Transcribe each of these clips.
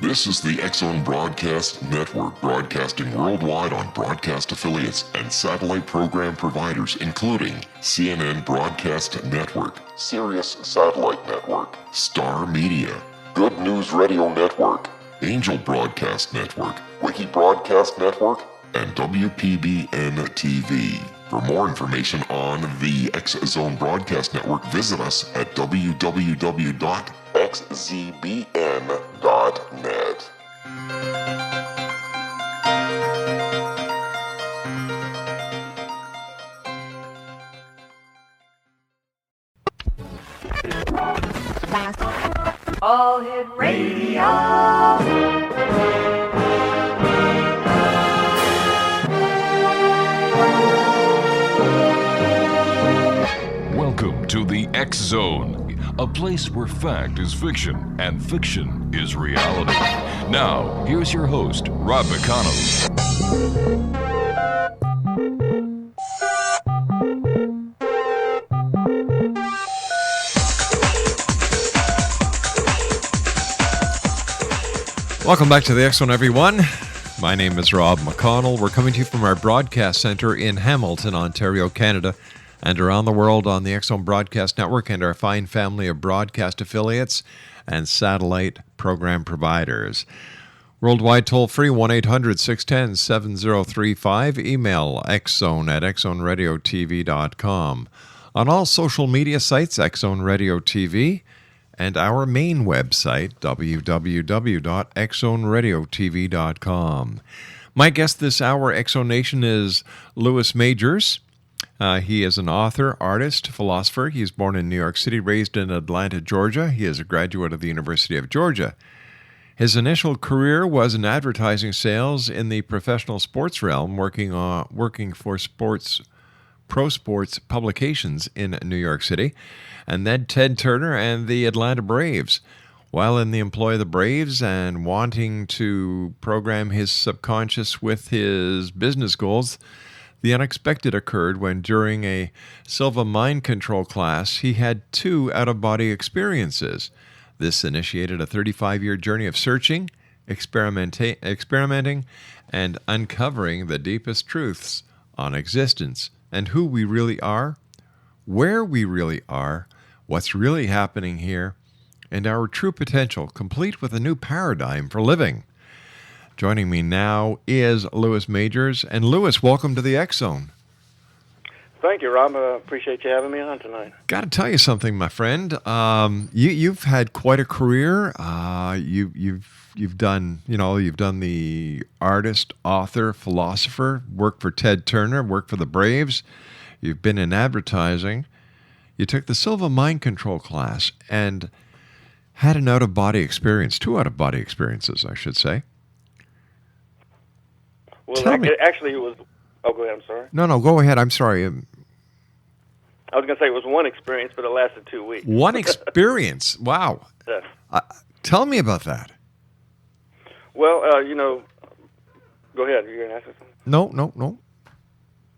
This is the X-Zone Broadcast Network, broadcasting worldwide on broadcast affiliates and satellite program providers, including CNN Broadcast Network, Sirius Satellite Network, Star Media, Good News Radio Network, Angel Broadcast Network, Wiki Broadcast Network, and WPBN TV. For more information on the X-Zone Broadcast Network, visit us at www.xzbn.net. All Hit Radio. Welcome to the X-Zone, a place where fact is fiction and fiction is reality. Now, here's your host, Rob McConnell. Welcome back to the X-Zone, everyone. My name is Rob McConnell. We're coming to you from our broadcast center in Hamilton, Ontario, Canada, and around the world on the X-Zone Broadcast Network and our fine family of broadcast affiliates and satellite program providers. Worldwide toll-free, 1-800-610-7035. Email xzone@xzoneradiotv.com. On all social media sites, X-Zone Radio TV, and our main website, www.xzoneradiotv.com. My guest this hour, X-Zone Nation, is Louis MAJORS. He is an author, artist, philosopher. He was born in New York City, raised in Atlanta, Georgia. He is a graduate of the University of Georgia. His initial career was in advertising sales in the professional sports realm, working for pro sports publications in New York City, and then Ted Turner and the Atlanta Braves. While in the employ of the Braves and wanting to program his subconscious with his business goals, the unexpected occurred when, during a Silva mind control class, he had two out-of-body experiences. This initiated a 35-year journey of searching, experimenting, and uncovering the deepest truths on existence and who we really are, where we really are, what's really happening here, and our true potential, complete with a new paradigm for living. Joining me now is Louis MAJORS. And Louis, welcome to the X-Zone. Thank you, Rob. Appreciate you having me on tonight. Got to tell you something, my friend. You've had quite a career. You've done the artist, author, philosopher, worked for Ted Turner, worked for the Braves. You've been in advertising. You took the Silva mind control class and had an out-of-body experience, two out-of-body experiences, I should say. Well, actually, it was... Oh, go ahead. I'm sorry. No, go ahead. I'm sorry. I was going to say it was one experience, but it lasted 2 weeks. One experience? Wow. Yes. Tell me about that. Well, go ahead. You're going to ask us something? No.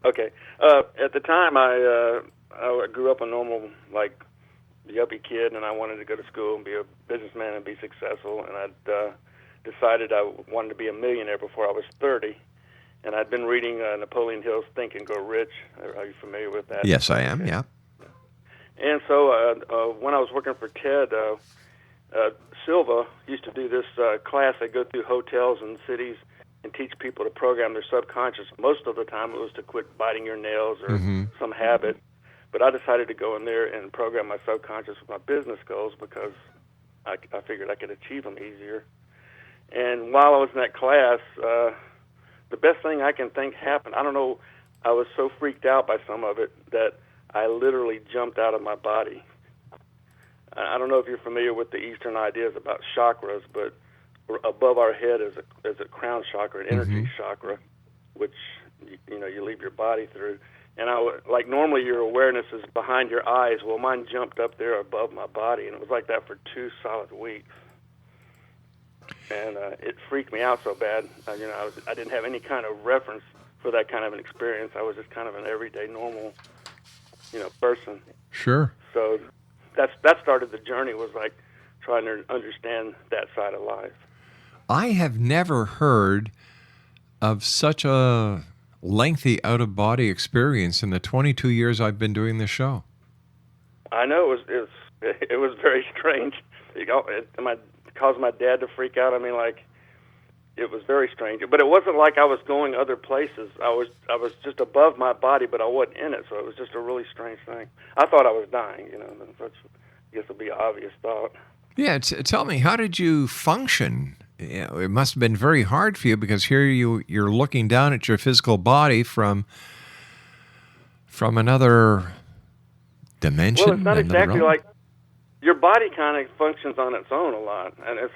Okay. At the time, I grew up a normal, yuppie kid, and I wanted to go to school and be a businessman and be successful, and I'd decided I wanted to be a millionaire before I was 30. And I'd been reading Napoleon Hill's Think and Grow Rich. Are you familiar with that? Yes, I am, yeah. And so when I was working for Ted, Silva used to do this class. They go through hotels and cities and teach people to program their subconscious. Most of the time it was to quit biting your nails or some habit. But I decided to go in there and program my subconscious with my business goals because I figured I could achieve them easier. And while I was in that class, the best thing I can think happened. I don't know, I was so freaked out by some of it that I literally jumped out of my body. I don't know if you're familiar with the Eastern ideas about chakras, but above our head is a crown chakra, an energy chakra, which you leave your body through. And normally your awareness is behind your eyes. Well, mine jumped up there above my body, and it was like that for 2 solid weeks. And it freaked me out so bad. I didn't have any kind of reference for that kind of an experience. I was just kind of an everyday, normal, person. Sure. So that started the journey, was like trying to understand that side of life. I have never heard of such a lengthy out-of-body experience in the 22 years I've been doing this show. I know it was very strange. It caused my dad to freak out. I mean, like, it was very strange. But it wasn't like I was going other places. I was just above my body, but I wasn't in it. So it was just a really strange thing. I thought I was dying. That's, I guess would be an obvious thought. Yeah, tell me, how did you function? It must have been very hard for you, because here you're looking down at your physical body from another dimension. Well, it's not exactly like your body kind of functions on its own a lot, and it's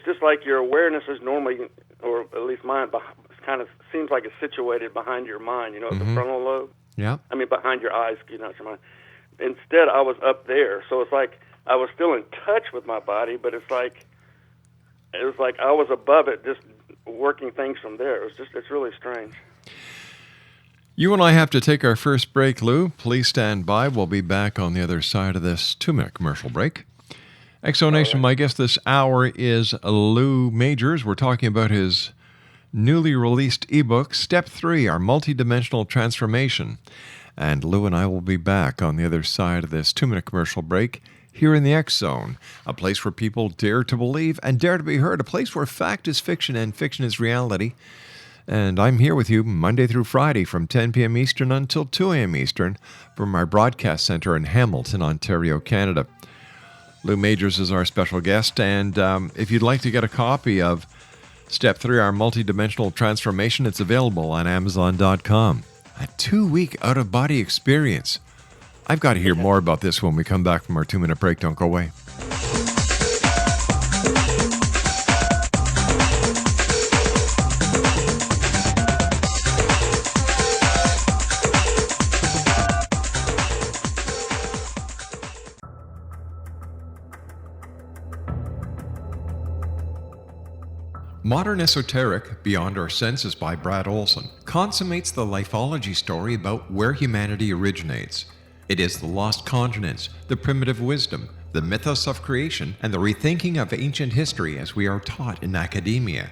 just like your awareness is normally, or at least mine, kind of seems like it's situated behind your mind. At the frontal lobe. Yeah. I mean, behind your eyes, not your mind. Instead, I was up there, so it's like I was still in touch with my body, but it was like I was above it, just working things from there. It's really strange. You and I have to take our first break, Lou. Please stand by. We'll be back on the other side of this 2-minute commercial break. Exonation, my guest this hour is Lou Majors. We're talking about his newly released ebook, Step 3, Our Multidimensional Transformation. And Lou and I will be back on the other side of this 2-minute commercial break here in the X Zone, a place where people dare to believe and dare to be heard, a place where fact is fiction and fiction is reality. And I'm here with you Monday through Friday from 10 p.m. Eastern until 2 a.m. Eastern from our broadcast center in Hamilton, Ontario, Canada. Lou Majors is our special guest, and if you'd like to get a copy of Step 3, Our Multidimensional Transformation, it's available on Amazon.com. A 2-week out-of-body experience. I've got to hear more about this when we come back from our 2-minute break. Don't go away. Modern Esoteric, Beyond Our Senses by Brad Olson, consummates the lifology story about where humanity originates. It is the lost continents, the primitive wisdom, the mythos of creation, and the rethinking of ancient history as we are taught in academia.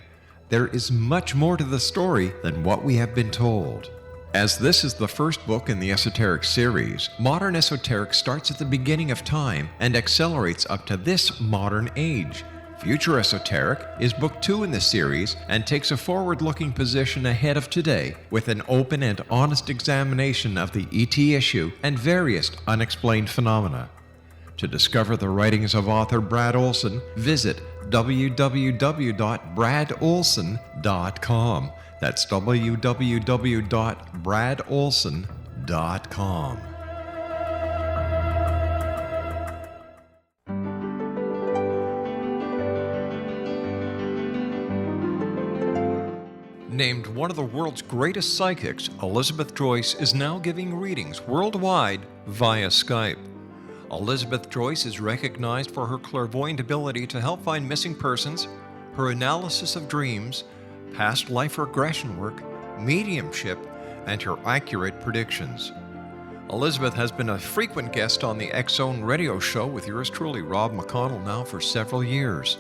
There is much more to the story than what we have been told. As this is the first book in the Esoteric series, Modern Esoteric starts at the beginning of time and accelerates up to this modern age. Future Esoteric is book 2 in the series and takes a forward-looking position ahead of today with an open and honest examination of the ET issue and various unexplained phenomena. To discover the writings of author Brad Olson, visit www.bradolson.com. That's www.bradolson.com. Named one of the world's greatest psychics, Elizabeth Joyce is now giving readings worldwide via Skype. Elizabeth Joyce is recognized for her clairvoyant ability to help find missing persons, her analysis of dreams, past life regression work, mediumship, and her accurate predictions. Elizabeth has been a frequent guest on the X Zone radio show with yours truly, Rob McConnell, now for several years.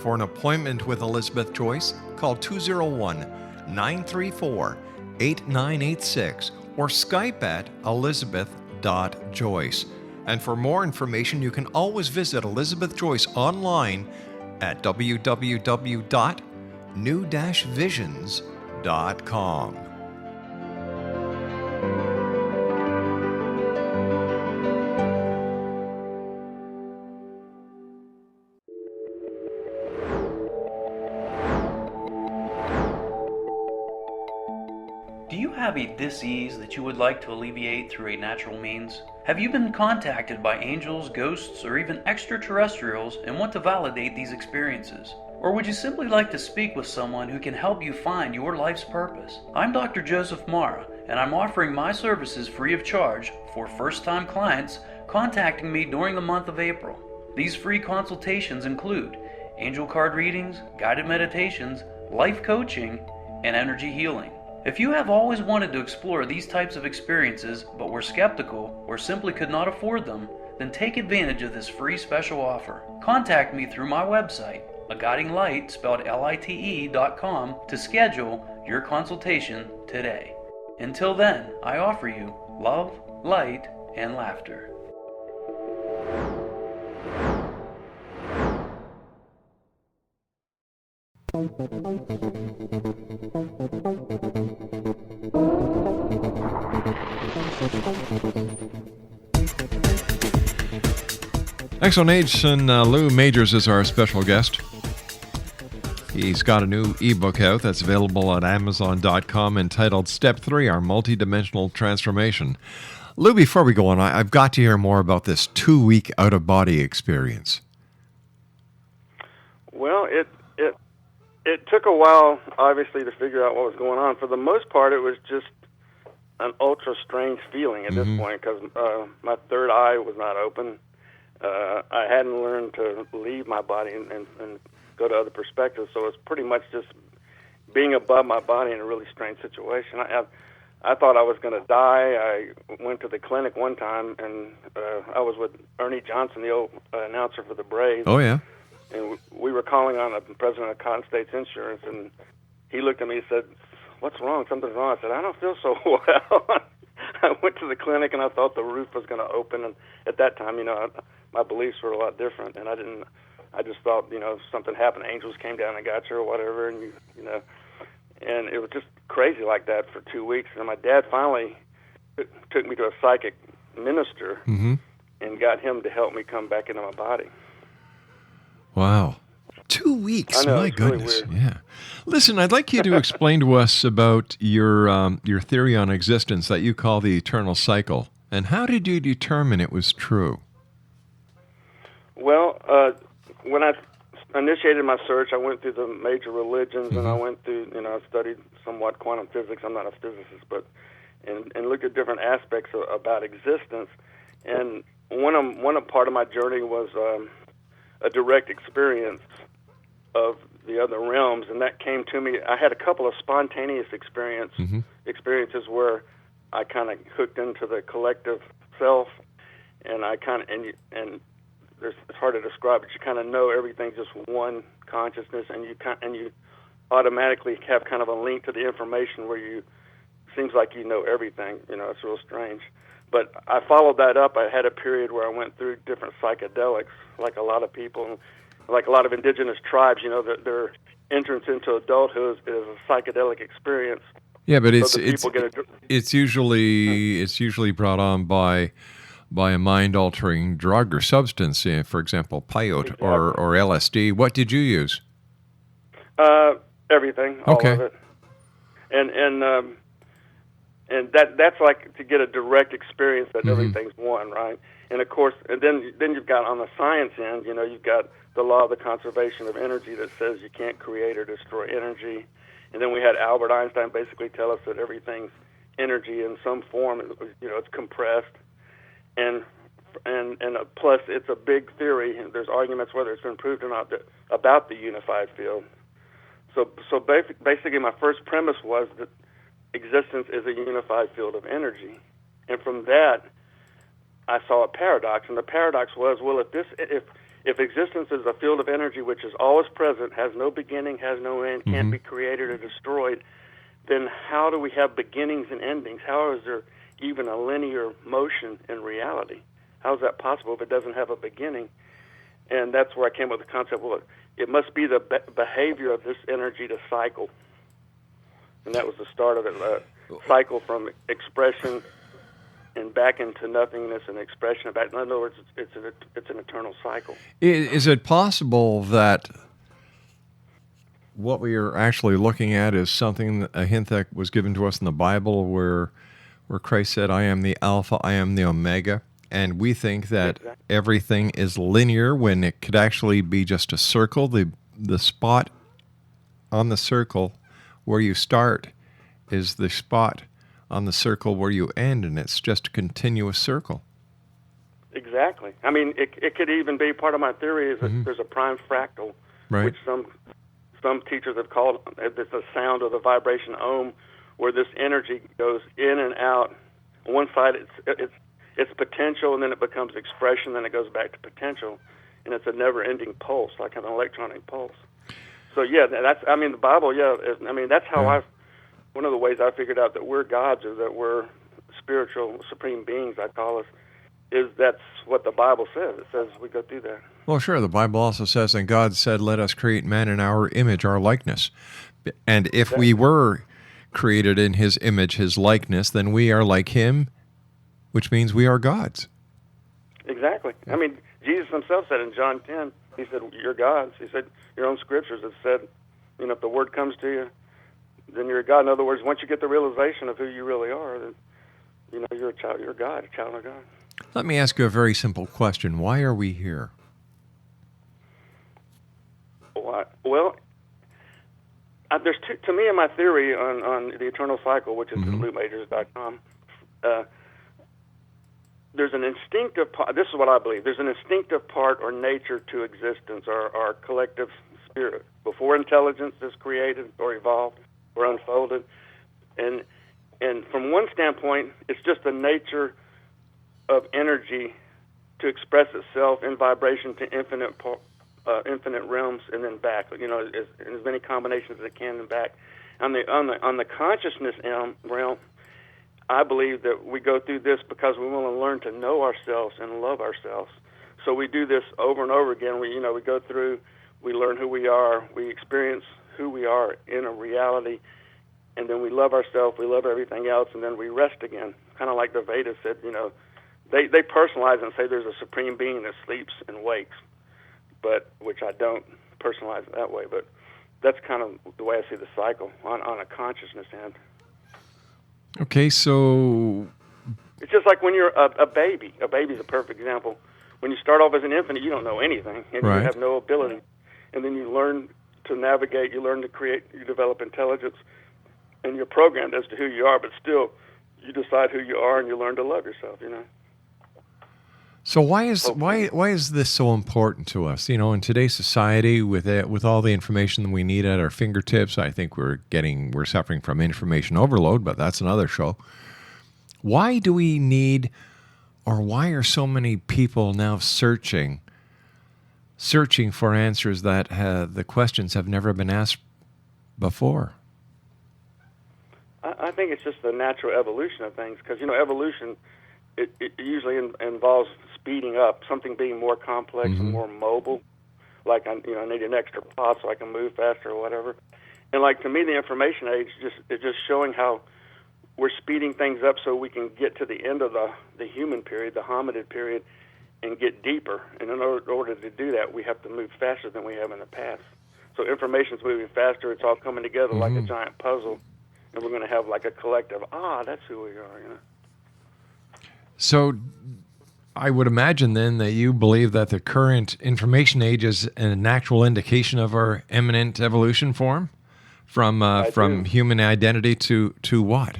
For an appointment with Elizabeth Joyce, call 201-934-8986 or Skype at elizabeth.joyce. And for more information, you can always visit Elizabeth Joyce online at www.new-visions.com. Do you have a dis-ease that you would like to alleviate through a natural means? Have you been contacted by angels, ghosts, or even extraterrestrials and want to validate these experiences? Or would you simply like to speak with someone who can help you find your life's purpose? I'm Dr. Joseph Mara, and I'm offering my services free of charge for first-time clients contacting me during the month of April. These free consultations include angel card readings, guided meditations, life coaching, and energy healing. If you have always wanted to explore these types of experiences but were skeptical or simply could not afford them, then take advantage of this free special offer. Contact me through my website, aguidinglight, spelled LITE.com, to schedule your consultation today. Until then, I offer you love, light, and laughter. Exonation Lou Majors is our special guest. He's got a new ebook out that's available at Amazon.com entitled Step 3, Our Multidimensional Transformation. Lou, before we go on, I've got to hear more about this 2-week out-of-body experience. Well, it took a while, obviously, to figure out what was going on. For the most part, it was just an ultra strange feeling at this point because my third eye was not open. I hadn't learned to leave my body and go to other perspectives, so it's pretty much just being above my body in a really strange situation. I thought I was going to die. I went to the clinic one time, and I was with Ernie Johnson, the old announcer for the Braves. Oh, yeah. And we were calling on the president of Cotton States Insurance, and he looked at me and said, "What's wrong? Something's wrong." I said, "I don't feel so well." I went to the clinic, and I thought the roof was going to open. And at that time, my beliefs were a lot different, and I just thought, something happened. Angels came down and got you or whatever, and and it was just crazy like that for 2 weeks. And my dad finally took me to a psychic minister and got him to help me come back into my body. Wow. 2 weeks. I know, My it's really goodness. weird. Yeah. Listen, I'd like you to explain to us about your theory on existence that you call the eternal cycle. And how did you determine it was true? Well, when I initiated my search, I went through the major religions, and I went through, I studied somewhat quantum physics. I'm not a physicist, but and looked at different aspects about existence. And one part of my journey was a direct experience of the other realms, and that came to me. I had a couple of spontaneous experiences where I kind of hooked into the collective self, and I kind of and it's hard to describe, but you kind of know everything's just one consciousness, and you automatically have kind of a link to the information where you seems like you know everything. It's real strange. But I followed that up. I had a period where I went through different psychedelics, like a lot of people, like a lot of indigenous tribes. Their entrance into adulthood is a psychedelic experience. Yeah, but So it's usually brought on by a mind-altering drug or substance. For example, peyote or LSD. What did you use? Everything, all of it, and that's like to get a direct experience that everything's one, right? And of course, and then you've got on the science end, you've got the law of the conservation of energy that says you can't create or destroy energy. And then we had Albert Einstein basically tell us that everything's energy in some form. It's compressed, and plus it's a big theory. And there's arguments whether it's been proved or not about the unified field. So basically, my first premise was that existence is a unified field of energy, and from that, I saw a paradox. And the paradox was, well, if existence is a field of energy which is always present, has no beginning, has no end, can't be created or destroyed, then how do we have beginnings and endings? How is there even a linear motion in reality? How is that possible if it doesn't have a beginning? And that's where I came up with the concept, well, it must be the behavior of this energy to cycle. And that was the start of it, cycle from expression and back into nothingness and expression. In other words, it's an eternal cycle. Is it possible that what we are actually looking at is a hint that was given to us in the Bible where Christ said, "I am the Alpha, I am the Omega," and we think that everything is linear when it could actually be just a circle. The spot on the circle where you start is the spot on the circle where you end, and it's just a continuous circle. Exactly. I mean, it could even be part of my theory is that there's a prime fractal, which some teachers have called it's the sound or the vibration ohm, where this energy goes in and out. On one side, it's potential, and then it becomes expression, then it goes back to potential. and it's a never-ending pulse, like an electronic pulse. So yeah, the Bible. Yeah, that's how one of the ways I figured out that we're gods, or that we're spiritual supreme beings, I call us, is that's what the Bible says. It says we go through that. Well, sure. The Bible also says, and God said, let us create man in our image, our likeness. And if we were created in his image, his likeness, then we are like him, which means we are gods. Exactly. I mean, Jesus himself said in John 10, he said, you're gods. He said, your own scriptures have said, if the word comes to you, then you're a God. In other words, once you get the realization of who you really are, then, you're a child, you're a God, a child of God. Let me ask you a very simple question. Why are we here? Well, there's to me, in my theory on the eternal cycle, which is at loopmajors.com, there's an instinctive part. This is what I believe. There's an instinctive part or nature to existence, our collective spirit, before intelligence is created or evolved or unfolded. And from one standpoint, it's just the nature of energy to express itself in vibration to infinite realms and then back. As many combinations as it can and back. On the consciousness realm, I believe that we go through this because we want to learn to know ourselves and love ourselves. So we do this over and over again. We go through, we learn who we are, we experience who we are in a reality, and then we love ourselves, we love everything else, and then we rest again. Kind of like the Vedas said, they personalize and say there's a supreme being that sleeps and wakes, but which I don't personalize it that way. But that's kind of the way I see the cycle on a consciousness end. Okay, so it's just like when you're a baby. A baby's a perfect example. When you start off as an infant, you don't know anything, and right. You have no ability. And then you learn to navigate, you learn to create, you develop intelligence, and you're programmed as to who you are, but still, you decide who you are, and you learn to love yourself, So why is this so important to us? In today's society, with all the information that we need at our fingertips, I think we're suffering from information overload, but that's another show. Why do we need, or why are so many people now searching for answers that the questions have never been asked before? I think it's just the natural evolution of things, because evolution. It usually involves speeding up, something being more complex and more mobile. Like I need an extra pot so I can move faster or whatever. And like to me, the information age is just showing how we're speeding things up so we can get to the end of the human period, the hominid period, and get deeper. And in order to do that, we have to move faster than we have in the past. So information's moving faster. It's all coming together like a giant puzzle, and we're going to have like a collective. That's who we are. So I would imagine then that you believe that the current information age is an actual indication of our imminent evolution form from human identity to what?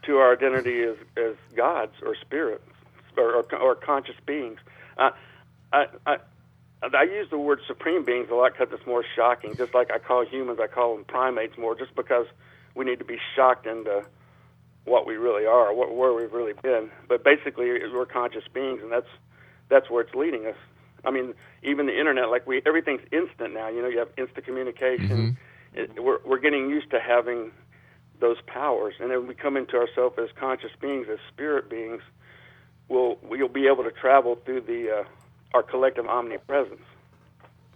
To our identity as gods or spirits or conscious beings. I use the word supreme beings a lot because it's more shocking. Just like I call humans, I call them primates more, just because we need to be shocked into what we really are, where we've really been. But basically, we're conscious beings, and that's where it's leading us. I mean, even the internet, everything's instant now. You have instant communication. We're getting used to having those powers, and then we come into ourselves as conscious beings, as spirit beings. We'll be able to travel through our collective omnipresence,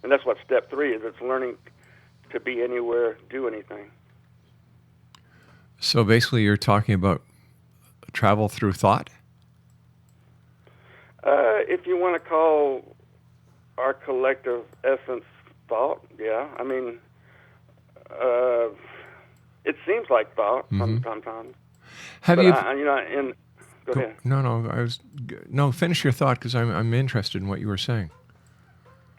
and that's what step 3 is. It's learning to be anywhere, do anything. So basically you're talking about travel through thought? If you want to call our collective essence thought, yeah. I mean, it seems like thought sometimes. Have you... Go ahead. No, finish your thought, because I'm interested in what you were saying.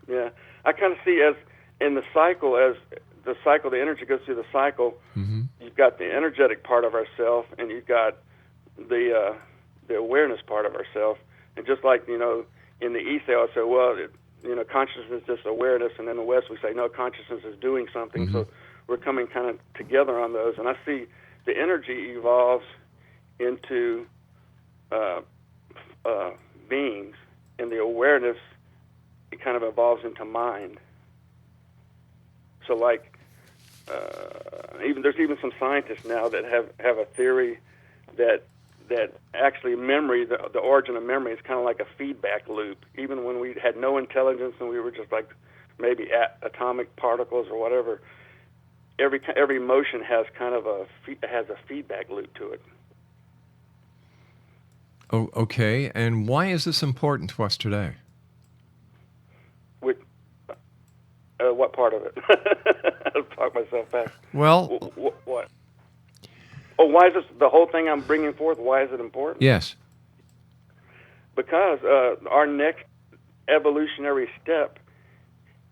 Yeah. I kind of see as in the cycle, the energy goes through the cycle. You've got the energetic part of ourself, and you've got the awareness part of ourself. And just like in the East they always say, well, consciousness is just awareness, and in the West we say no, consciousness is doing something. So we're coming kind of together on those. And I see the energy evolves into beings, and the awareness it kind of evolves into mind. So like, there's even some scientists now that have a theory that actually memory, the origin of memory, is kind of like a feedback loop. Even when we had no intelligence and we were just like maybe atomic particles or whatever, every emotion has kind of a feedback loop to it. Oh, okay. And why is this important to us today? What part of it? I'll talk myself back. Well, what? Oh, why is this the whole thing I'm bringing forth? Why is it important? Yes. Because our next evolutionary step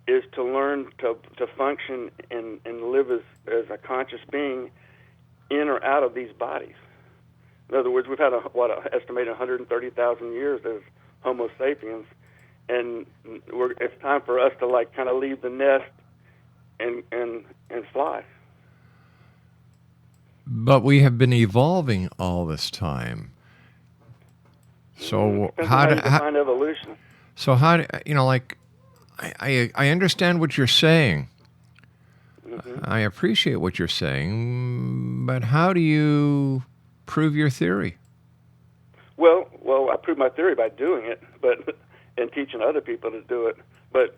is to learn to function and live as a conscious being in or out of these bodies. In other words, we've had estimated 130,000 years as Homo sapiens, and it's time for us to like kind of leave the nest and fly. But we have been evolving all this time. So how do you define evolution? So how do I understand what you're saying. Mm-hmm. I appreciate what you're saying, but how do you prove your theory? Well, I prove my theory by doing it, and teaching other people to do it. But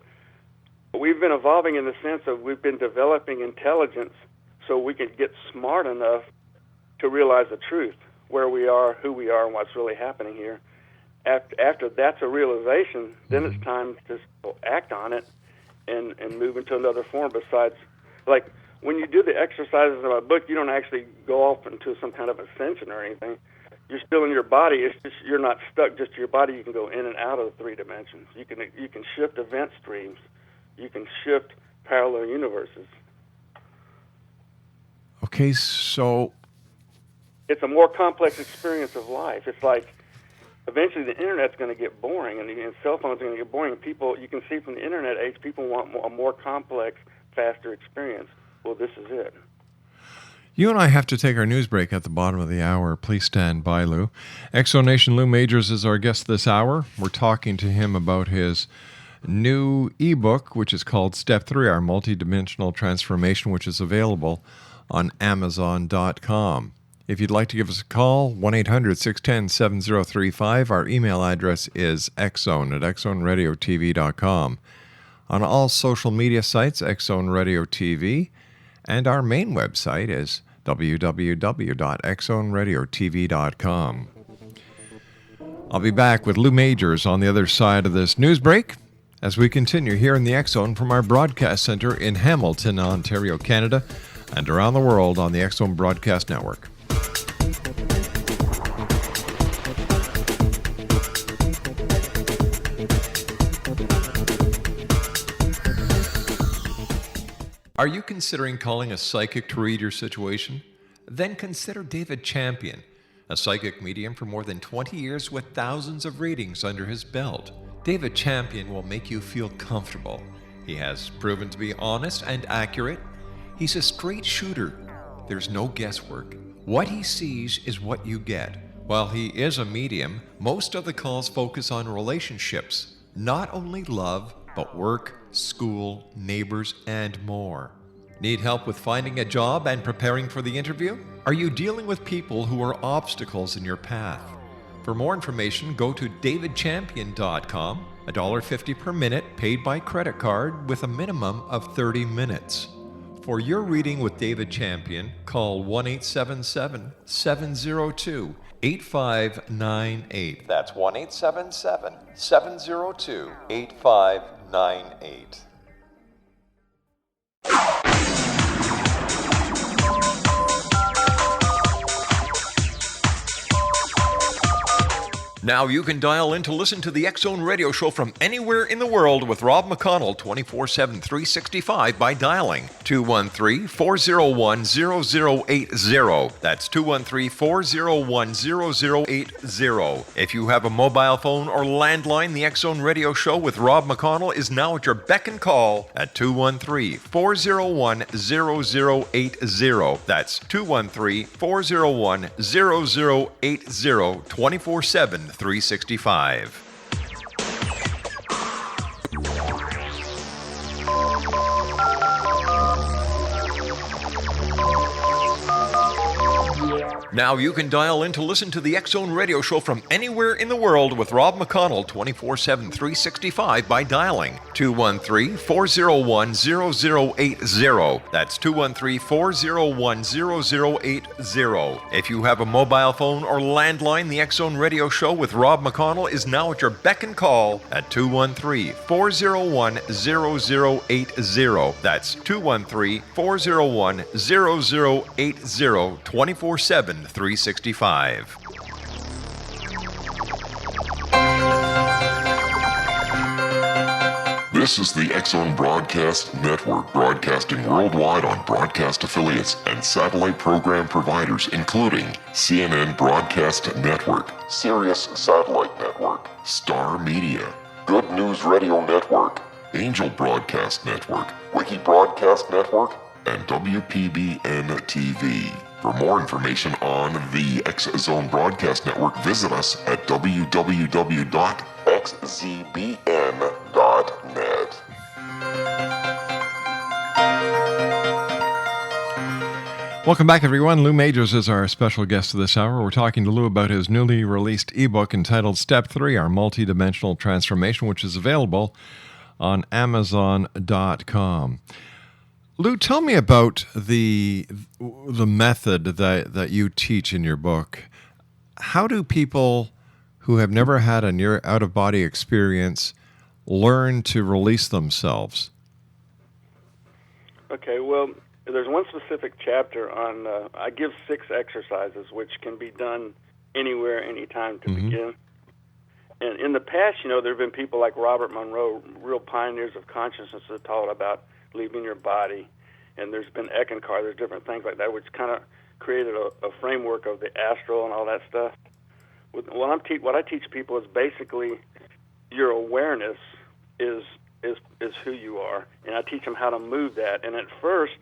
we've been evolving in the sense of we've been developing intelligence so we can get smart enough to realize the truth, where we are, who we are, and what's really happening here. After that's a realization, then it's time to act on it and move into another form besides, like, when you do the exercises in my book, you don't actually go off into some kind of ascension or anything. You're still in your body. It's just you're not stuck just to your body. You can go in and out of the 3 dimensions. You can shift event streams. You can shift parallel universes. Okay, so it's a more complex experience of life. It's like eventually the internet's going to get boring, and cell phones are going to get boring. People, you can see from the internet age, people want a more complex, faster experience. Well, this is it. You and I have to take our news break at the bottom of the hour. Please stand by, Lou. Exonation Lou Majors is our guest this hour. We're talking to him about his new ebook, which is called Step 3, Our Multidimensional Transformation, which is available on Amazon.com. If you'd like to give us a call, 1-800-610-7035. Our email address is xzone@xzoneradiotv.com. On all social media sites, Xzone Radio TV. And our main website is www.xzoneradiotv.com. I'll be back with Lou Majors on the other side of this news break as we continue here in the X Zone from our broadcast center in Hamilton, Ontario, Canada, and around the world on the X Zone Broadcast Network. Are you considering calling a psychic to read your situation? Then consider David Champion, a psychic medium for more than 20 years with thousands of readings under his belt. David Champion will make you feel comfortable. He has proven to be honest and accurate. He's a straight shooter. There's no guesswork. What he sees is what you get. While he is a medium, most of the calls focus on relationships, not only love, but work, school, neighbors, and more. Need help with finding a job and preparing for the interview? Are you dealing with people who are obstacles in your path? For more information, go to davidchampion.com, $1.50 per minute paid by credit card with a minimum of 30 minutes. For your reading with David Champion, call 1-877-702-8598. That's 1-877-702-8598. Now you can dial in to listen to the X Zone Radio Show from anywhere in the world with Rob McConnell 24/7, 365 by dialing 213-401-0080. That's 213-401-0080. If you have a mobile phone or landline, the X Zone Radio Show with Rob McConnell is now at your beck and call at 213-401-0080. That's 213-401-0080, 24/7, 365. Now you can dial in to listen to the X-Zone radio show from anywhere in the world with Rob McConnell 24/7, 365 by dialing 213-401-0080. That's 213-401-0080. If you have a mobile phone or landline, the X-Zone radio show with Rob McConnell is now at your beck and call at 213-401-0080. That's 213-401-0080, 24/7, 365. This is the X-Zone Broadcast Network, broadcasting worldwide on broadcast affiliates and satellite program providers, including CNN Broadcast Network, Sirius Satellite Network, Star Media, Good News Radio Network, Angel Broadcast Network, Wiki Broadcast Network, and WPBN TV. For more information on the X-Zone Broadcast Network, visit us at www.xzbn.net. Welcome back, everyone. Lou Majors is our special guest this hour. We're talking to Lou about his newly released ebook entitled Step 3, Our Multidimensional Transformation, which is available on Amazon.com. Lou, tell me about the method that you teach in your book. How do people who have never had a near out-of-body experience learn to release themselves? Okay, well, there's one specific chapter on, I give 6 exercises which can be done anywhere, anytime to begin. And in the past, there have been people like Robert Monroe, real pioneers of consciousness, that taught about leaving your body. And there's been Eckankar, there's different things like that, which kind of created a framework of the astral and all that stuff. What I teach people is basically your awareness is who you are, and I teach them how to move that. And at first,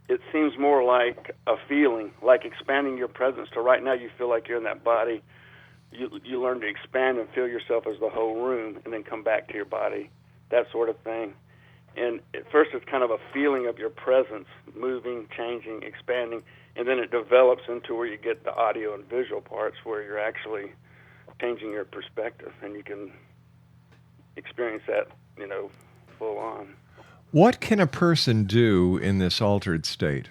it seems more like a feeling, like expanding your presence. So right now, you feel like you're in that body. You learn to expand and feel yourself as the whole room, and then come back to your body, that sort of thing. And at first, it's kind of a feeling of your presence, moving, changing, expanding, and then it develops into where you get the audio and visual parts where you're actually changing your perspective, and you can experience that, full on. What can a person do in this altered state?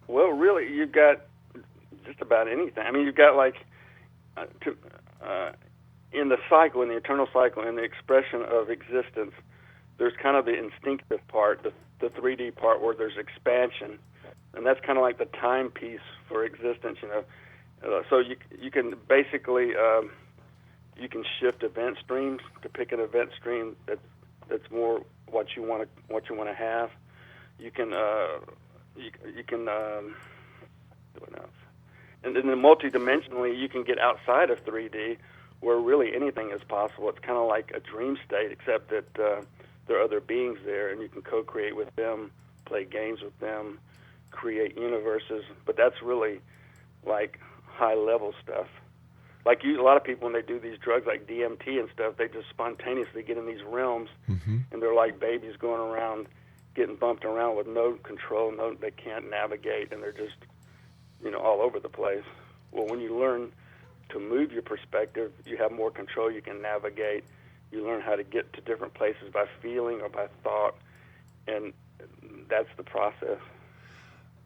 Well, really, you've got just about anything. I mean, you've got in the cycle, in the eternal cycle, in the expression of existence, there's kind of the instinctive part, the 3D part where there's expansion, and that's kind of like the timepiece for existence, So you can basically you can shift event streams to pick an event stream that's more what you want to have. You can you can what else? And then multidimensionally, you can get outside of 3D, where really anything is possible. It's kind of like a dream state, except that there are other beings there, and you can co-create with them, play games with them, create universes. But that's really like high-level stuff. Like a lot of people, when they do these drugs like DMT and stuff, they just spontaneously get in these realms, and they're like babies going around, getting bumped around with no control, they can't navigate, and they're just, all over the place. Well, when you learn to move your perspective, you have more control, you can navigate, you learn how to get to different places by feeling or by thought, and that's the process.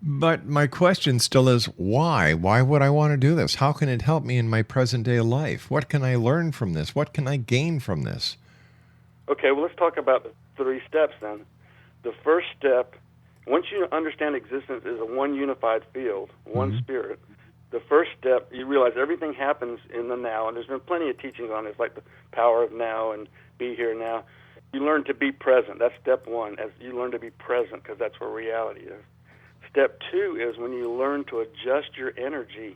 But my question still is, why? Why would I want to do this? How can it help me in my present-day life? What can I learn from this? What can I gain from this? Okay, well, let's talk about the 3 steps then. The first step, once you understand existence is a one unified field, one spirit, the first step, you realize everything happens in the now, and there's been plenty of teachings on this, like the power of now and be here now. You learn to be present. That's step 1, as you learn to be present, because that's where reality is. Step 2 is when you learn to adjust your energy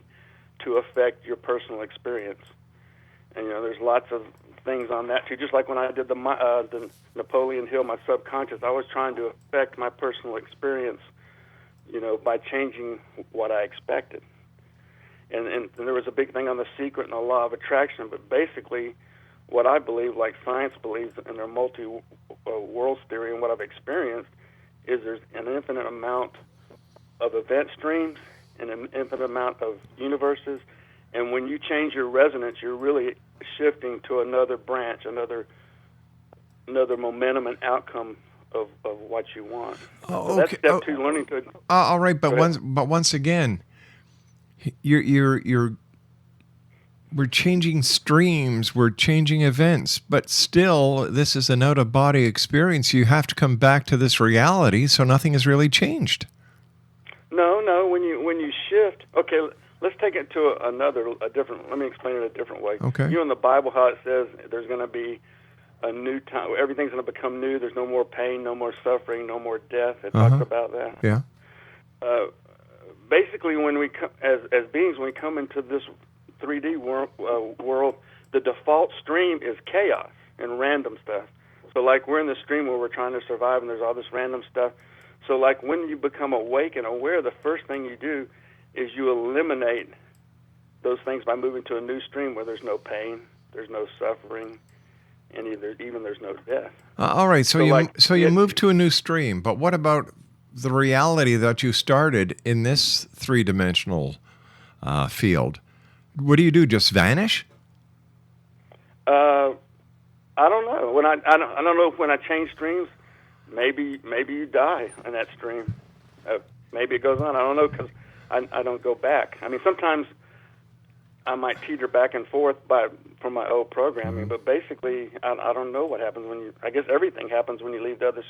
to affect your personal experience. And, there's lots of things on that, too. Just like when I did the Napoleon Hill, my subconscious, I was trying to affect my personal experience, by changing what I expected. And there was a big thing on The Secret and the Law of Attraction, but basically what I believe, like science believes in their multi-worlds theory and what I've experienced, is there's an infinite amount of event streams and an infinite amount of universes. And when you change your resonance, you're really shifting to another branch, another momentum and outcome of what you want. Oh, So that's okay. step 2, learning to. All right, but once again, we're changing streams, we're changing events, but still, this is an out-of-body experience. You have to come back to this reality, so nothing has really changed. No. When you shift, okay. Let's take it to a different. Let me explain it a different way. Okay. You know in the Bible how it says there's going to be a new time. Everything's going to become new. There's no more pain, no more suffering, no more death. It talks about that. Yeah. Basically, when we as beings, when we come into this 3D world, the default stream is chaos and random stuff. So, like, we're in the stream where we're trying to survive, and there's all this random stuff. So, like, when you become awake and aware, the first thing you do is you eliminate those things by moving to a new stream where there's no pain, there's no suffering, and even there's no death. All right, so you move to a new stream, but what about the reality that you started in this three-dimensional field? What do? Just vanish? I don't know. I don't know if when I change streams, maybe you die in that stream. Maybe it goes on. I don't know because I don't go back. I mean, sometimes I might teeter back and forth from my old programming, but basically, I don't know what happens when you. I guess everything happens when you leave the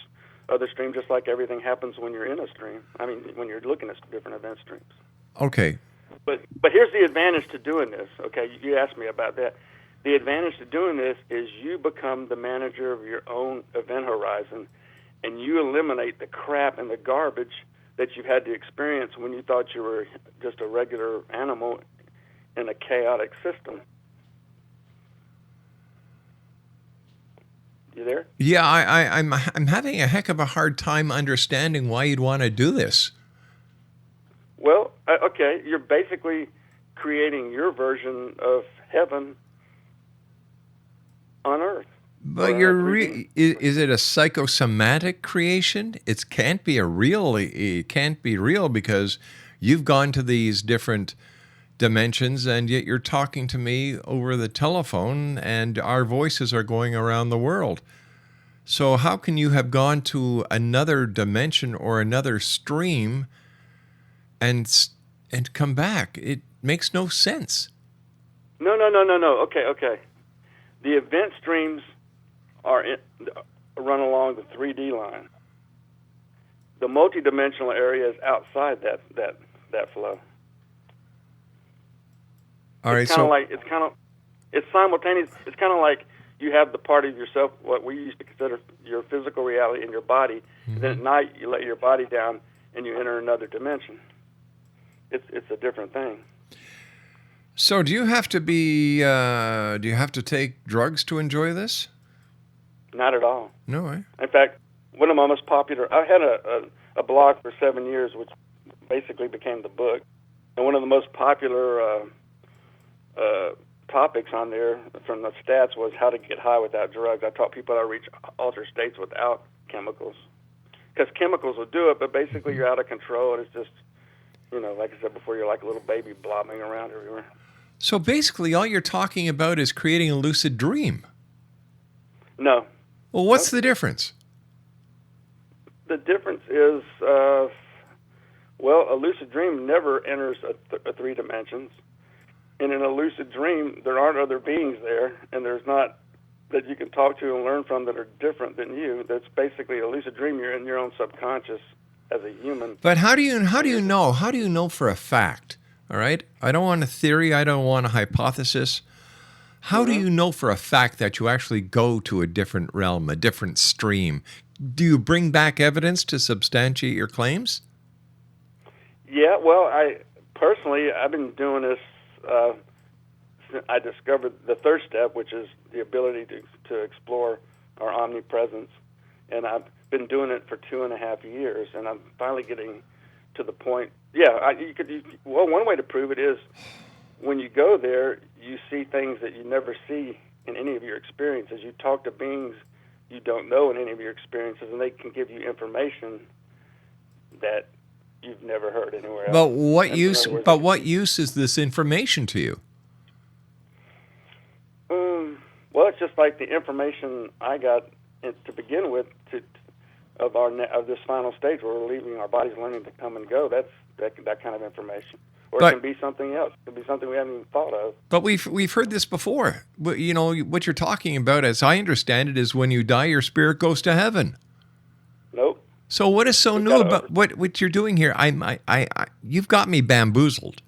other stream, just like everything happens when you're in a stream. I mean, when you're looking at different event streams. Okay. But here's the advantage to doing this. Okay, you asked me about that. The advantage to doing this is you become the manager of your own event horizon, and you eliminate the crap and the garbage that you've had to experience when you thought you were just a regular animal in a chaotic system. You there? Yeah, I'm having a heck of a hard time understanding why you'd want to do this. Well, okay, you're basically creating your version of heaven on Earth. But is it a psychosomatic creation? It can't be real because you've gone to these different dimensions, and yet you're talking to me over the telephone, and our voices are going around the world. So how can you have gone to another dimension or another stream and come back? It makes no sense. No. Okay. The event streams run along the 3D line. The multidimensional area is outside that flow. All right, it's simultaneous. It's kind of like you have the part of yourself, what we used to consider your physical reality in your body, and then at night you let your body down and you enter another dimension. It's a different thing. So do you have to take drugs to enjoy this? Not at all. No, In fact, one of my most popular, I had a blog for 7 years, which basically became the book. And one of the most popular topics on there from the stats was how to get high without drugs. I taught people how to reach altered states without chemicals. Because chemicals will do it, but basically you're out of control, and it's just, like I said before, you're like a little baby blobbing around everywhere. So basically all you're talking about is creating a lucid dream. No. Well, what's the difference? The difference is, a lucid dream never enters a 3 dimensions. And in a lucid dream, there aren't other beings there, and there's not that you can talk to and learn from that are different than you. That's basically a lucid dream. You're in your own subconscious as a human. But how do you know? How do you know for a fact? All right? I don't want a theory. I don't want a hypothesis. How do you know for a fact that you actually go to a different realm, a different stream? Do you bring back evidence to substantiate your claims? Yeah, well, I've been doing this. I discovered the third step, which is the ability to explore our omnipresence, and I've been doing it for 2.5 years, and I'm finally getting to the point. Yeah, one way to prove it is when you go there, you see things that you never see in any of your experiences. You talk to beings you don't know in any of your experiences, and they can give you information that you've never heard anywhere else. But what And use? in other words, But what use is this information to you? Well, it's just like the information I got to begin with of this final stage where we're leaving our bodies, learning to come and go. That's that kind of information. Or But- it can be something else. It can be something we haven't even thought of. But we've heard this before. You know what you're talking about, as I understand it, is when you die, your spirit goes to heaven. Nope. So what is so We've new got about what you're doing here? You've got me bamboozled.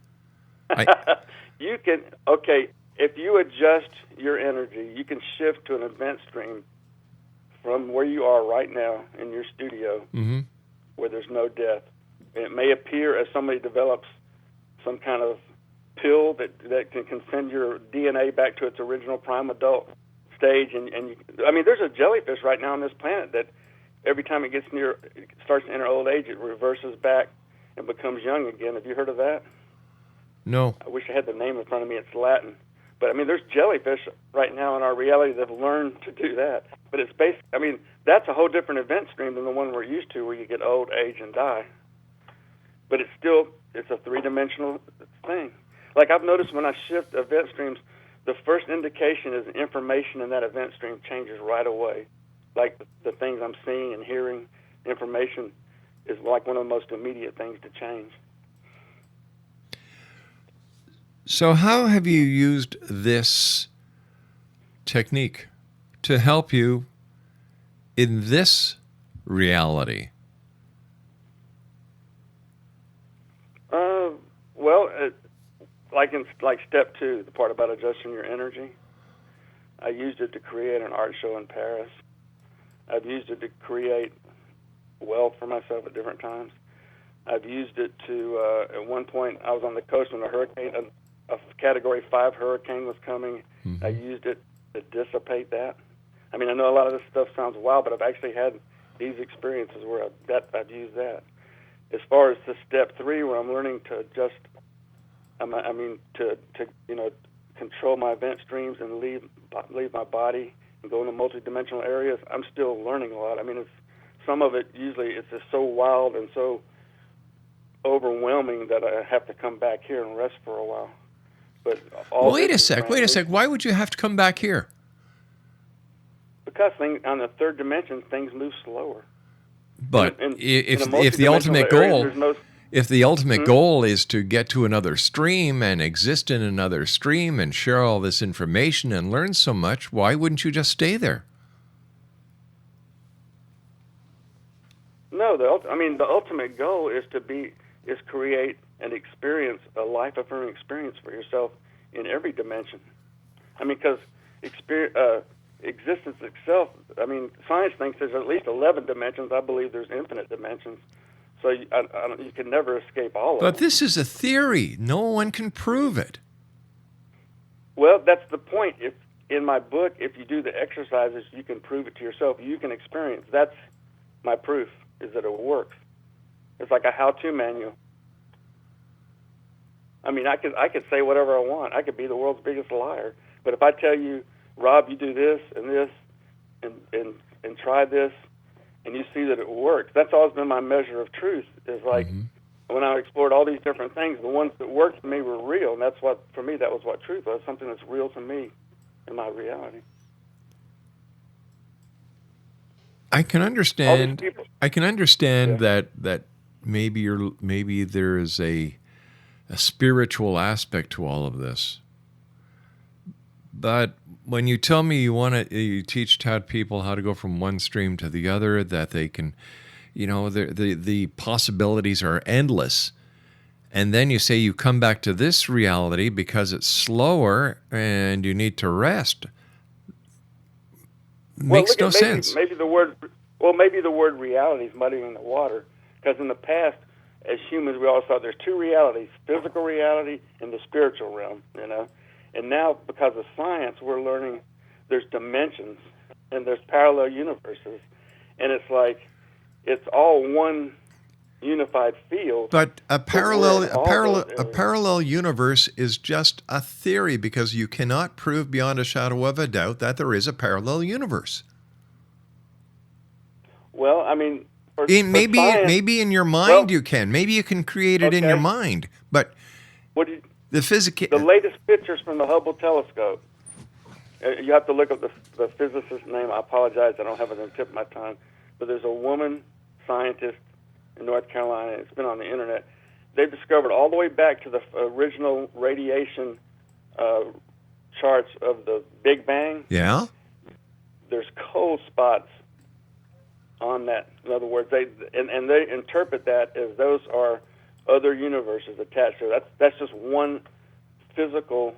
You can, okay, if you adjust your energy, you can shift to an event stream from where you are right now in your studio, where there's no death. And it may appear as somebody develops some kind of pill that can send your DNA back to its original prime adult stage. And I mean, there's a jellyfish right now on this planet that every time it starts to enter old age, it reverses back and becomes young again. Have you heard of that? No. I wish I had the name in front of me. It's Latin. But, I mean, there's jellyfish right now in our reality that have learned to do that. But it's I mean, that's a whole different event stream than the one we're used to where you get old, age, and die. But it's a three-dimensional thing. Like I've noticed when I shift event streams, the first indication is information in that event stream changes right away. Like the things I'm seeing and hearing, information is like one of the most immediate things to change. So how have you used this technique to help you in this reality? Well, like step 2, the part about adjusting your energy, I used it to create an art show in Paris. I've used it to create wealth for myself at different times. I've used it to, at one point, I was on the coast when a hurricane, a Category 5 hurricane was coming. I used it to dissipate that. I mean, I know a lot of this stuff sounds wild, but I've actually had these experiences where I've used that. As far as the step 3, where I'm learning to adjust, to control my event streams and leave my body and go into multidimensional areas, I'm still learning a lot. I mean, some of it usually it's just so wild and so overwhelming that I have to come back here and rest for a while. But Wait a sec. Why would you have to come back here? Because on the third dimension, things move slower. But if the multidimensional ultimate area, goal, there's no- if the ultimate goal is to get to another stream and exist in another stream and share all this information and learn so much, why wouldn't you just stay there? No, the ultimate goal is create and experience a life-affirming experience for yourself in every dimension. I mean, because existence itself, I mean, science thinks there's at least 11 dimensions. I believe there's infinite dimensions. So you can never escape all of them. But this is a theory. No one can prove it. Well, that's the point. In my book, if you do the exercises, you can prove it to yourself. You can experience. That's my proof, is that it works. It's like a how-to manual. I mean, I could say whatever I want. I could be the world's biggest liar. But if I tell you, Rob, you do this and this and try this, and you see that it works, that's always been my measure of truth. Is like when I explored all these different things, the ones that worked for me were real, and that's what, for me, that was what truth was, something that's real to me in my reality. I can understand. people- I can understand that maybe there is a spiritual aspect to all of this. But when you tell me you teach people how to go from one stream to the other, that they can, the possibilities are endless. And then you say you come back to this reality because it's slower and you need to rest. Makes no sense. Maybe the word reality is muddying the water, because in the past, as humans, we always thought there's two realities: physical reality and the spiritual realm. And now, because of science, we're learning there's dimensions and there's parallel universes, and it's like it's all one unified field. But a parallel universe is just a theory, because you cannot prove beyond a shadow of a doubt that there is a parallel universe. Well, I mean, Maybe in your mind you can. Maybe you can create it in your mind. But the latest pictures from the Hubble telescope. You have to look up the physicist's name. I apologize, I don't have it on the tip of my tongue. But there's a woman scientist in North Carolina. It's been on the internet. They've discovered all the way back to the original radiation charts of the Big Bang. Yeah. There's cold spots on that. In other words, they interpret that as those are other universes attached to it. That's just one physical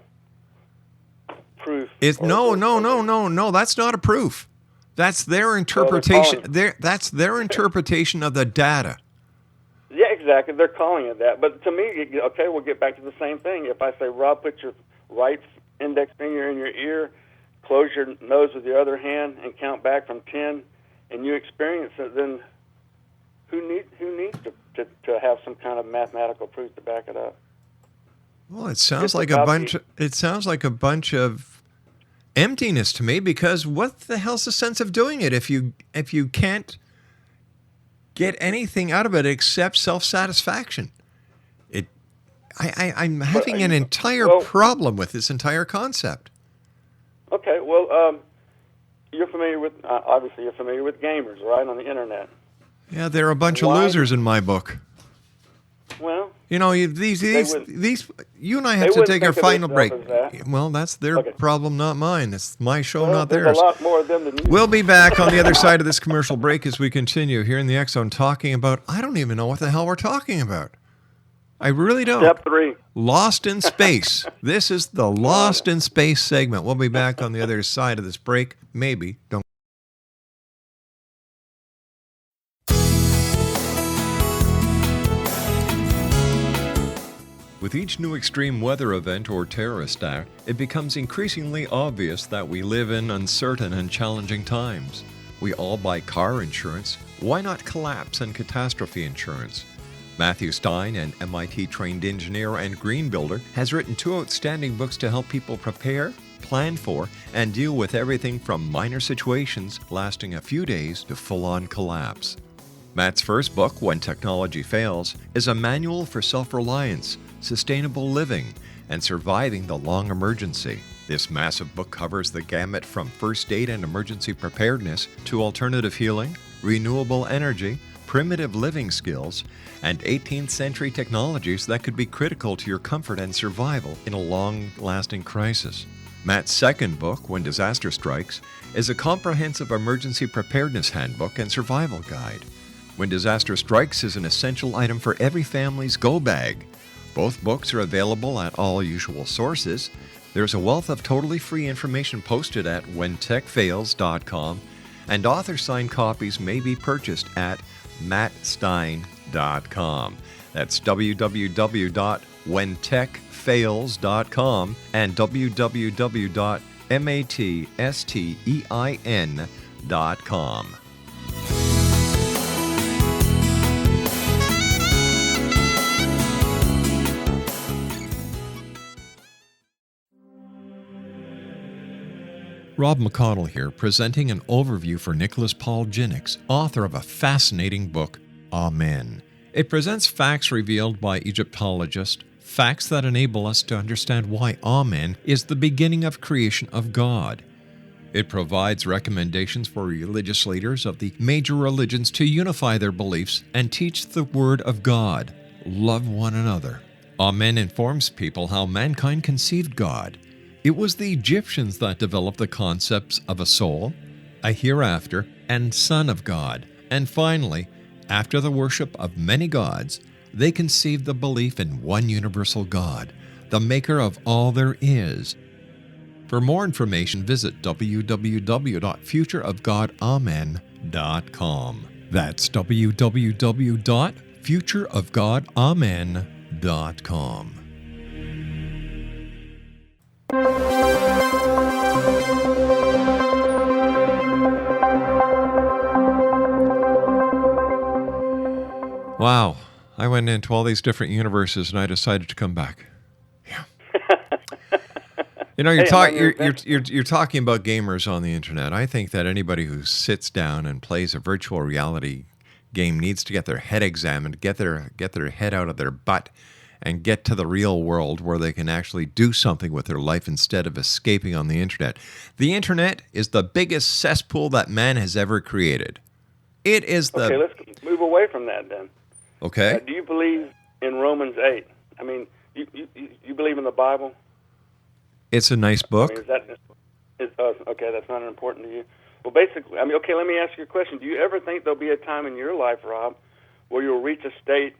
proof. No. That's not a proof. That's their interpretation. That's their interpretation of the data. Yeah, exactly. They're calling it that. But to me, okay, we'll get back to the same thing. If I say, Rob, put your right index finger in your ear, close your nose with your other hand, and count back from 10, and you experience it, then who needs to have some kind of mathematical proof to back it up? Well, it sounds like a bunch of emptiness to me, because what the hell's the sense of doing it if you can't get anything out of it except self-satisfaction? I'm having an entire problem with this entire concept. Okay, well, you're familiar with gamers, right, on the internet? Yeah, they're a bunch of losers in my book. Well, you know, these you and I have to take our final break. Well, that's their problem, not mine. It's my show, not theirs. There's a lot more of them than you. We'll be back on the other side of this commercial break as we continue here in the X Zone talking about, I don't even know what the hell we're talking about. I really don't. Step 3. Lost in Space. This is the Lost in Space segment. We'll be back on the other side of this break. Maybe. Don't. With each new extreme weather event or terrorist act, it becomes increasingly obvious that we live in uncertain and challenging times. We all buy car insurance. Why not collapse and catastrophe insurance? Matthew Stein, an MIT-trained engineer and green builder, has written 2 outstanding books to help people prepare, plan for, and deal with everything from minor situations lasting a few days to full-on collapse. Matt's first book, When Technology Fails, is a manual for self-reliance, sustainable living, and surviving the long emergency. This massive book covers the gamut from first aid and emergency preparedness to alternative healing, renewable energy, primitive living skills, and 18th century technologies that could be critical to your comfort and survival in a long-lasting crisis. Matt's second book, When Disaster Strikes, is a comprehensive emergency preparedness handbook and survival guide. When Disaster Strikes is an essential item for every family's go bag. Both books are available at all usual sources. There's a wealth of totally free information posted at whentechfails.com, and author-signed copies may be purchased at mattstein.com. That's www.whentechfails.com and www.matstein.com. Rob McConnell here, presenting an overview for Nicholas Paul Jennings, author of a fascinating book, Amen. It presents facts revealed by Egyptologists, facts that enable us to understand why Amen is the beginning of creation of God. It provides recommendations for religious leaders of the major religions to unify their beliefs and teach the Word of God. Love one another. Amen informs people how mankind conceived God. It was the Egyptians that developed the concepts of a soul, a hereafter, and Son of God. And finally, after the worship of many gods, they conceived the belief in one universal God, the maker of all there is. For more information, visit www.futureofgodamen.com. That's www.futureofgodamen.com. Wow. I went into all these different universes and I decided to come back. Yeah. You know, you're talking about gamers on the internet. I think that anybody who sits down and plays a virtual reality game needs to get their head examined, get their head out of their butt, and get to the real world where they can actually do something with their life instead of escaping on the internet. The internet is the biggest cesspool that man has ever created. It is the... Okay, let's move away from that then. Okay. Do you believe in Romans 8? I mean, you believe in the Bible? It's a nice book. I mean, okay, that's not important to you. Well, basically, I mean, okay, let me ask you a question. Do you ever think there'll be a time in your life, Rob, where you'll reach a state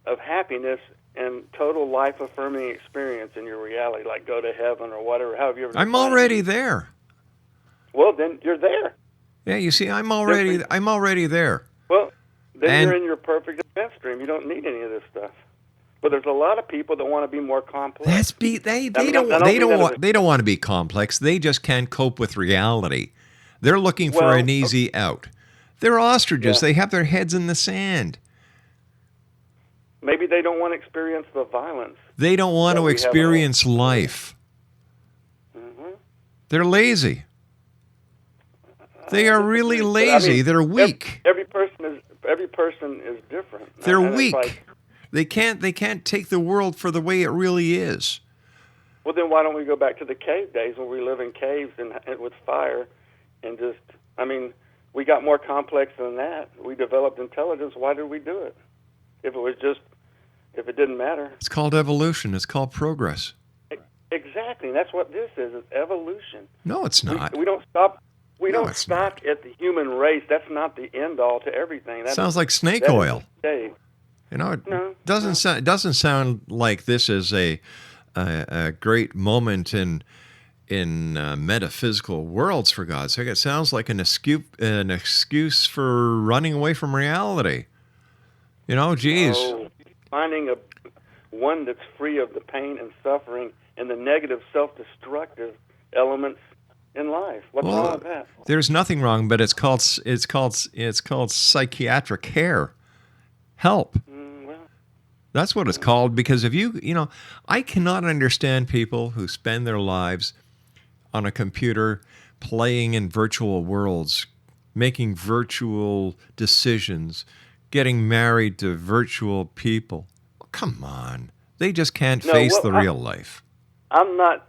of happiness and total life-affirming experience in your reality, like go to heaven or whatever? How have you ever? I'm already there. Well, then you're there. Yeah, you see, I'm already there. Well, then you're in your perfect event stream. You don't need any of this stuff. But there's a lot of people that want to be more complex. They don't want to be complex. They just can't cope with reality. They're looking for an easy out. They're ostriches. Yeah. They have their heads in the sand. Maybe they don't want to experience the violence. They don't want to experience life. Mm-hmm. They're lazy. They are really lazy. I mean, they're weak. Every person is different. They're weak. They can't take the world for the way it really is. Well, then why don't we go back to the cave days when we live in caves and with fire and just, I mean, we got more complex than that. We developed intelligence. Why did we do it? If it didn't matter. It's called evolution. It's called progress. Exactly. And that's what this is. It's evolution. No, it's not. We don't stop. We don't stop at the human race. That's not the end all to everything. Sounds like snake oil. You know, it doesn't sound like this is a great moment in metaphysical worlds, for God's sake. It sounds like an excuse for running away from reality. You know, geez. Oh, finding one that's free of the pain and suffering and the negative self-destructive elements in life. What's wrong with that? There's nothing wrong, but it's called psychiatric care. Help. That's what it's called, because if I cannot understand people who spend their lives on a computer playing in virtual worlds, making virtual decisions, getting married to virtual people. Oh, come on. They just can't face the real life. I'm not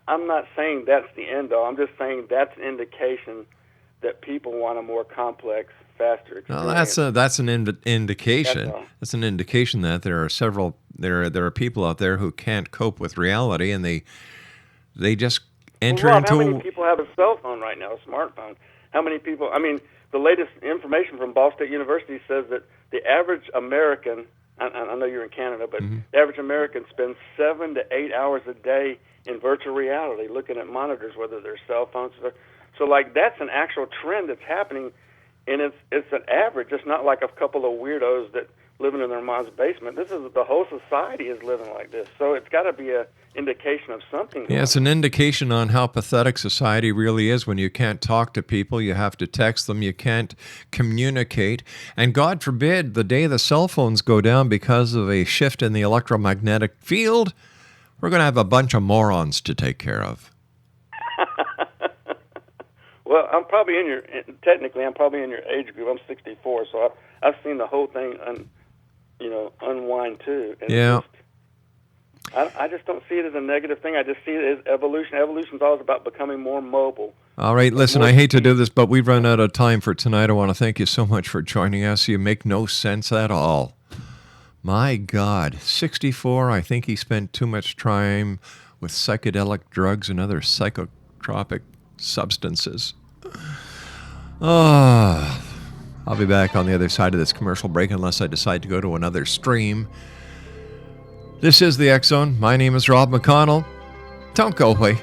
saying that's the end all. I'm just saying that's an indication that people want a more complex, faster experience. No, that's an indication. That's an indication that there are people out there who can't cope with reality, and they just enter into. How many people have a cell phone right now, a smartphone? How many people? I mean, the latest information from Ball State University says that the average American, I know you're in Canada, but the average American spends 7 to 8 hours a day in virtual reality, looking at monitors, whether they're cell phones. So, like, that's an actual trend that's happening, and it's an average. It's not like a couple of weirdos that living in their mom's basement. This is the whole society is living like this. So it's got to be an indication of something. Yeah, it's an indication on how pathetic society really is when you can't talk to people. You have to text them. You can't communicate. And God forbid, the day the cell phones go down because of a shift in the electromagnetic field, we're going to have a bunch of morons to take care of. Well, I'm probably technically I'm probably in your age group. I'm 64, so I've seen the whole thing unwind too. And yeah. I just don't see it as a negative thing. I just see it as evolution. Evolution's always about becoming more mobile. All right, listen, I hate to do this, but we've run out of time for tonight. I want to thank you so much for joining us. You make no sense at all. My God, 64, I think he spent too much time with psychedelic drugs and other psychotropic substances. I'll be back on the other side of this commercial break unless I decide to go to another stream. This is the X Zone. My name is Rob McConnell. Don't go away.